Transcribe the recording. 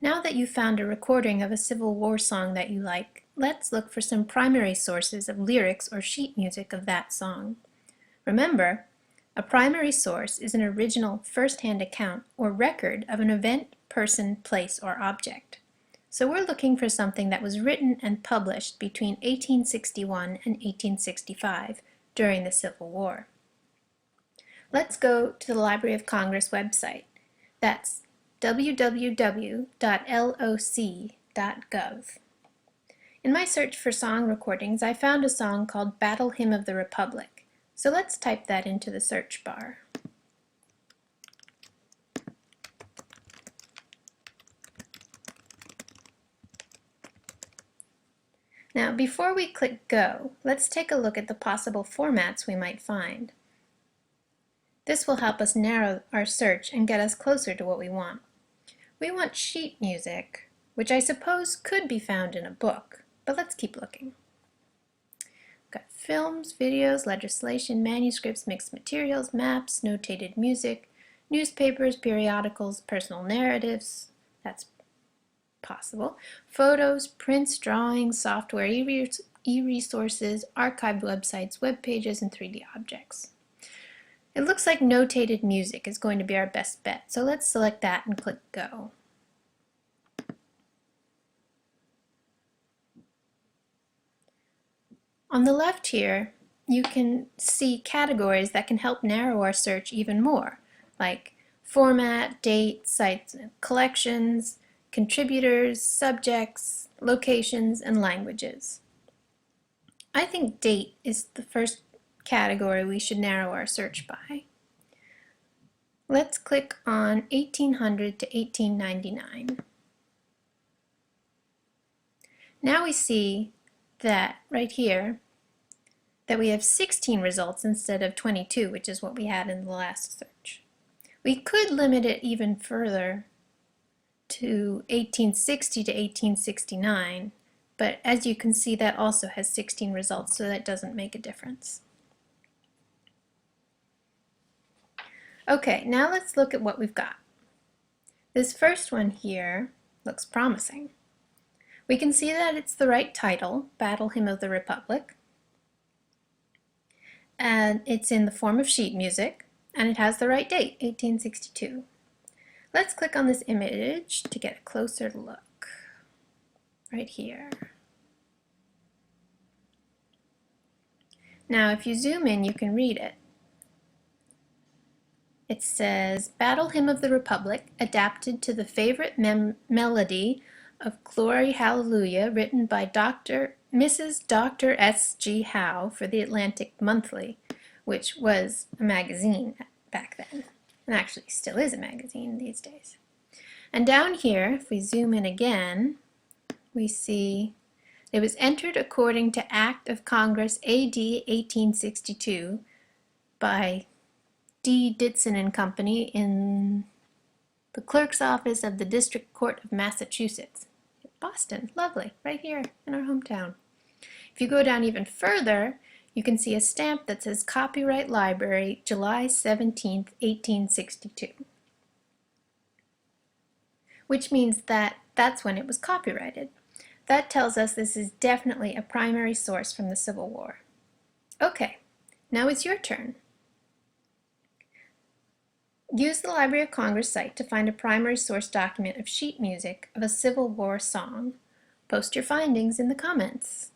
Now that you've found a recording of a Civil War song that you like, let's look for some primary sources of lyrics or sheet music of that song. Remember, a primary source is an original first-hand account or record of an event, person, place, or object. So we're looking for something that was written and published between 1861 and 1865 during the Civil War. Let's go to the Library of Congress website. That's www.loc.gov. In my search for song recordings, I found a song called Battle Hymn of the Republic. So let's type that into the search bar. Now, before we click Go, let's take a look at the possible formats we might find. This will help us narrow our search and get us closer to what we want. We want sheet music, which I suppose could be found in a book, but let's keep looking. We've got films, videos, legislation, manuscripts, mixed materials, maps, notated music, newspapers, periodicals, personal narratives, that's possible, photos, prints, drawings, software, e-resources, archived websites, web pages, and 3D objects. It looks like notated music is going to be our best bet, so let's select that and click Go. On the left here, you can see categories that can help narrow our search even more, like format, date, sites, collections, contributors, subjects, locations, and languages. I think date is the first category we should narrow our search by. Let's click on 1800 to 1899. Now we see that right here that we have 16 results instead of 22, which is what we had in the last search. We could limit it even further to 1860 to 1869, but as you can see, that also has 16 results, so that doesn't make a difference. Okay, now let's look at what we've got. This first one here looks promising. We can see that it's the right title, Battle Hymn of the Republic, and it's in the form of sheet music, and it has the right date, 1862. Let's click on this image to get a closer look, right here. Now if you zoom in, you can read it. It says, Battle Hymn of the Republic, adapted to the favorite melody of Glory Hallelujah, written by Mrs. Dr. S.G. Howe for the Atlantic Monthly, which was a magazine back then, and actually still is a magazine these days. And down here, if we zoom in again, we see it was entered according to Act of Congress A.D. 1862 by D. Ditson and Company in the clerk's office of the District Court of Massachusetts. Boston, lovely, right here in our hometown. If you go down even further, you can see a stamp that says Copyright Library, July 17th, 1862. Which means that that's when it was copyrighted. That tells us this is definitely a primary source from the Civil War. Okay, now it's your turn. Use the Library of Congress site to find a primary source document of sheet music of a Civil War song. Post your findings in the comments.